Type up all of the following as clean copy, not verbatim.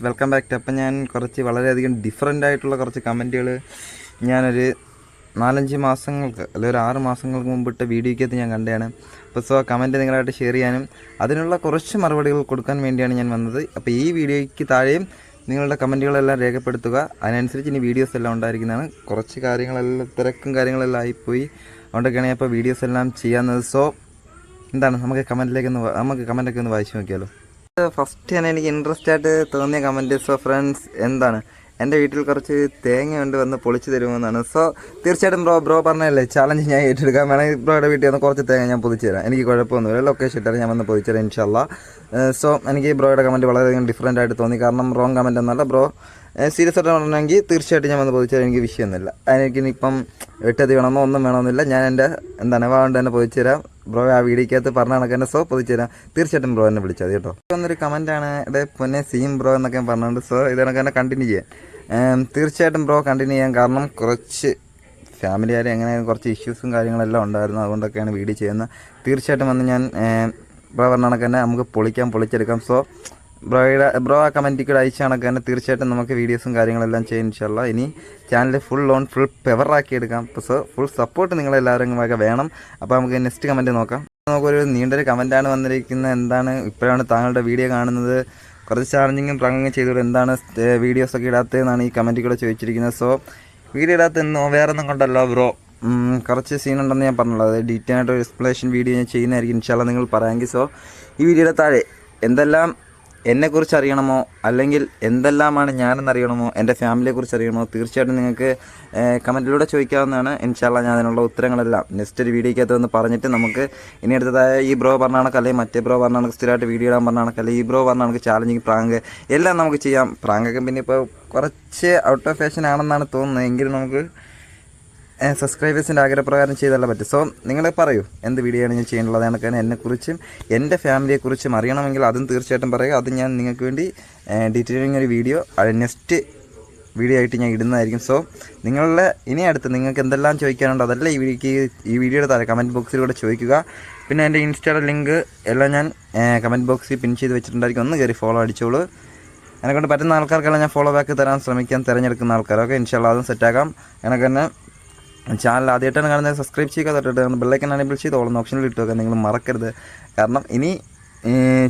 Welcome back to. അപ്പം ഞാൻ കുറച്ച് വളരെയധികം ഡിഫറൻ്റ് ആയിട്ടുള്ള കുറച്ച് കമൻറ്റുകൾ ഞാനൊരു 4-5 മാസങ്ങൾക്ക് അല്ലെങ്കിൽ ഒരു 6 മാസങ്ങൾക്ക് മുമ്പിട്ട വീഡിയോയ്ക്കകത്ത് ഞാൻ കണ്ടതാണ്. അപ്പോൾ കമൻറ്റ് നിങ്ങളായിട്ട് ഷെയർ ചെയ്യാനും അതിനുള്ള കുറച്ച് മറുപടികൾ കൊടുക്കാൻ വേണ്ടിയാണ് ഞാൻ വന്നത്. അപ്പോൾ ഈ വീഡിയോയ്ക്ക് താഴെയും നിങ്ങളുടെ കമൻറ്റുകളെല്ലാം രേഖപ്പെടുത്തുക. അതിനനുസരിച്ച് ഇനി വീഡിയോസ് എല്ലാം ഉണ്ടായിരിക്കുന്നതാണ്. കുറച്ച് കാര്യങ്ങളെല്ലാം തിരക്കും കാര്യങ്ങളെല്ലാം ആയിപ്പോയി, അതുകൊണ്ടൊക്കെയാണ് ഞാൻ ഇപ്പോൾ വീഡിയോസ് എല്ലാം ചെയ്യാവുന്നത്. എന്താണ് നമുക്ക് കമൻറ്റൊക്കെ ഒന്ന് വായിച്ച് നോക്കിയാലോ. ഫസ്റ്റ് തന്നെ എനിക്ക് ഇൻട്രസ്റ്റ് ആയിട്ട് തോന്നിയ കമൻറ്റ് ഫ്രണ്ട്സ് എന്താണ്, എൻ്റെ വീട്ടിൽ കുറച്ച് തേങ്ങ കൊണ്ട് വന്ന് പൊളിച്ച് തരുമെന്നാണ്. തീർച്ചയായിട്ടും ബ്രോ പറഞ്ഞല്ലേ, ചാലഞ്ച് ഞാൻ ഏറ്റെടുക്കാൻ വേണമെങ്കിൽ ബ്രോയുടെ വീട്ടിൽ വന്ന് കുറച്ച് തേങ്ങ ഞാൻ പൊതിച്ച് തരാം. എനിക്ക് കുഴപ്പമൊന്നുമില്ല, ലൊക്കേഷൻ ഇട്ടാൽ ഞാൻ വന്ന് പൊതിച്ച് തരാം ഇൻഷാല്ലാ. എനിക്ക് ബ്രോയുടെ കമൻറ്റ് വളരെയധികം ഡിഫറൻ്റ് ആയിട്ട് തോന്നി. കാരണം റോങ് കമൻറ്റ് എന്നല്ല, ബ്രോ സീരിയസ് ആയിട്ട് പറഞ്ഞെങ്കിൽ തീർച്ചയായിട്ടും ഞാൻ വന്ന് പൊതിച്ചു തരാം, എനിക്ക് വിഷയമൊന്നുമില്ല. എനിക്കിനിപ്പം 8 വേണമെന്നോ ഒന്നും വേണമെന്നില്ല, ഞാൻ എൻ്റെ വാണ്ട് തന്നെ പൊതിച്ചു തരാം. ബ്രോ ആ വീഡിയോക്കകത്ത് പറഞ്ഞ കണക്ക് തന്നെ പൊതിച്ചു തരാം. തീർച്ചയായിട്ടും ബ്രോ എന്നെ വിളിച്ചത് കേട്ടോ. ഒന്നൊരു കമൻറ്റാണ്, ഇവിടെ പൊന്നെ സീം ബ്രോ എന്നൊക്കെ പറഞ്ഞുകൊണ്ട് ഇത് കണക്ക് തന്നെ കണ്ടിന്യൂ ചെയ്യാം. തീർച്ചയായിട്ടും ബ്രോ കണ്ടിന്യൂ ചെയ്യാം. കാരണം കുറച്ച് ഫാമിലിയാരെ എങ്ങനെ കുറച്ച് ഇഷ്യൂസും കാര്യങ്ങളെല്ലാം ഉണ്ടായിരുന്നു, അതുകൊണ്ടൊക്കെയാണ് വീഡിയോ ചെയ്യുന്നത്. തീർച്ചയായിട്ടും വന്ന് ഞാൻ ബ്രോ പറഞ്ഞ കണക്ക് തന്നെ നമുക്ക് പൊളിച്ചെടുക്കാം. ബ്രോ ആ കമൻറ്റിൽ അയച്ച കണക്ക് തന്നെ തീർച്ചയായിട്ടും നമുക്ക് വീഡിയോസും കാര്യങ്ങളെല്ലാം ചെയ്യാം ഇൻഷാല്ലാ. ഇനി ചാനൽ ഫുൾ പെവറാക്കി എടുക്കാം. അപ്പോൾ ഫുൾ സപ്പോർട്ട് നിങ്ങളെല്ലാവരും വേണം. അപ്പോൾ നമുക്ക് നെക്സ്റ്റ് കമൻറ്റ് നോക്കാം. നമുക്കൊരു നീണ്ടൊരു കമൻറ്റാണ് വന്നിരിക്കുന്നത്. എന്താണ് ഇപ്പോഴാണ് താങ്കളുടെ വീഡിയോ കാണുന്നത്, കുറച്ച് ചാലഞ്ചിങ്ങും പ്രാങ്കങ്ങും ചെയ്തുകൊണ്ട് എന്താണ് വീഡിയോസൊക്കെ ഇടാത്തതെന്നാണ് ഈ കമൻറ്റിൽ കൂടെ ചോദിച്ചിരിക്കുന്നത്. വീഡിയോ ഇടാത്തതെന്നോ വേറെ ഒന്നും കൊണ്ടല്ലോ ബ്രോ, കുറച്ച് സീനുണ്ടെന്ന് ഞാൻ പറഞ്ഞല്ലോ. അത് ഡീറ്റെയിൽ ആയിട്ട് ഒരു എക്സ്പ്ലനേഷൻ വീഡിയോ ഞാൻ ചെയ്യുന്നതായിരിക്കും ഇൻഷാല്ലാ നിങ്ങൾ പറയാമെങ്കിൽ. ഈ വീഡിയോയുടെ താഴെ എന്തെല്ലാം എന്നെക്കുറിച്ച് അറിയണമോ, അല്ലെങ്കിൽ എന്തെല്ലാമാണ് ഞാനെന്നറിയണമോ, എൻ്റെ ഫാമിലിയെക്കുറിച്ച് അറിയണമോ, തീർച്ചയായിട്ടും നിങ്ങൾക്ക് കമൻറ്റിലൂടെ ചോദിക്കാവുന്നതാണ്. ഇൻഷാല്ലാ ഞാൻ അതിനുള്ള ഉത്തരങ്ങളെല്ലാം നെക്സ്റ്റ് ഒരു വീഡിയോയ്ക്കകത്ത് വന്ന് പറഞ്ഞിട്ട് നമുക്ക് ഇനി അടുത്തതായ ഈ ബ്രോ പറഞ്ഞ കണക്ക്, അല്ലെങ്കിൽ മറ്റേ ബ്രോ പറഞ്ഞ കണക്ക് സ്ഥിരമായിട്ട് വീഡിയോ ഇടാൻ പറഞ്ഞ കണക്ക്, അല്ലെങ്കിൽ ഈ ബ്രോ പറഞ്ഞ കണക്ക് ചാലഞ്ചിങ് പ്രാങ്ക് എല്ലാം നമുക്ക് ചെയ്യാം. പ്രാങ്കൊക്കെ പിന്നെ ഇപ്പോൾ കുറച്ച് ഔട്ട് ഓഫ് ഫാഷൻ ആണെന്നാണ് തോന്നുന്നത്, എങ്കിലും നമുക്ക് സബ്സ്ക്രൈബേഴ്സിൻ്റെ ആഗ്രഹപ്രകാരം ചെയ്തല്ല പറ്റും. നിങ്ങൾ പറയൂ എന്ത് വീഡിയോ ആണ് ഞാൻ ചെയ്യേണ്ടത്. അതാണ് എന്നെക്കുറിച്ചും എൻ്റെ ഫാമിലിയെക്കുറിച്ചും അറിയണമെങ്കിൽ അതും തീർച്ചയായിട്ടും പറയുക. അത് ഞാൻ നിങ്ങൾക്ക് വേണ്ടി ഡീറ്റെയിലിംഗ് ഒരു വീഡിയോ നെക്സ്റ്റ് വീഡിയോ ആയിട്ട് ഞാൻ ഇടുന്നതായിരിക്കും. നിങ്ങളുടെ ഇനി അടുത്ത് നിങ്ങൾക്ക് എന്തെല്ലാം ചോദിക്കാനുണ്ടോ അതെല്ലാം ഈ വീഡിയോയുടെ താഴെ കമൻറ്റ് ബോക്സിലൂടെ ചോദിക്കുക. പിന്നെ എൻ്റെ ഇൻസ്റ്റയുടെ ലിങ്ക് എല്ലാം ഞാൻ കമൻറ്റ് ബോക്സിൽ പിൻ ചെയ്ത് വെച്ചിട്ടുണ്ടായിരിക്കും. ഒന്ന് കയറി ഫോളോ അടിച്ചോളൂ. എന്നെക്കൊണ്ട് പറ്റുന്ന ആൾക്കാർക്കെല്ലാം ഞാൻ ഫോളോ ബാക്ക് തരാൻ ശ്രമിക്കാൻ തിരഞ്ഞെടുക്കുന്ന ആൾക്കാരൊക്കെ ഇൻഷാല്ലാ അതും സെറ്റാക്കാം. എനിക്ക് തന്നെ ചാനൽ ആദ്യമായിട്ടാണ് കാണുന്നത്, സബ്സ്ക്രൈബ് ചെയ്യുക, തൊട്ടിട്ട് ബെല്ലൈക്കൻ എനേബിൾ ചെയ്ത് ഓൾ ഓപ്ഷനിൽ ഇട്ട് വെക്കുക. നിങ്ങൾ മറക്കരുത്, കാരണം ഇനി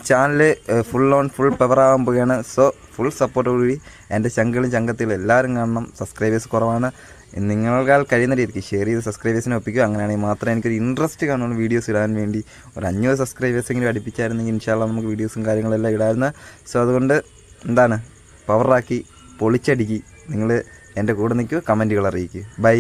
ചാനൽ ഫുൾ പവർ ആകാൻ പോവുകയാണ്. ഫുൾ സപ്പോർട്ടോടുകൂടി എൻ്റെ ചങ്കത്തിലും എല്ലാവരും കാണണം. സബ്സ്ക്രൈബേഴ്സ് കുറവാണ്, നിങ്ങളാൽ കഴിയുന്ന രീതിക്ക് ഷെയർ ചെയ്ത് സബ്സ്ക്രൈബേഴ്സിനെ ഒപ്പിക്കുക. അങ്ങനെയാണെങ്കിൽ മാത്രമേ എനിക്കൊരു ഇൻട്രസ്റ്റ് കാണുള്ളൂ വീഡിയോസ് ഇടാൻ വേണ്ടി. ഒരു 500 സബ്സ്ക്രൈബേഴ്സെങ്കിലും അടുപ്പിച്ചായിരുന്നെങ്കിൽ ഇൻഷാല്ലാ നമുക്ക് വീഡിയോസും കാര്യങ്ങളെല്ലാം ഇടായിരുന്നു. അതുകൊണ്ട് എന്താണ് പവറാക്കി പൊളിച്ചടിക്കി നിങ്ങൾ എൻ്റെ കൂടെ നിൽക്കുക, കമൻറ്റുകൾ അറിയിക്കുക. ബൈ.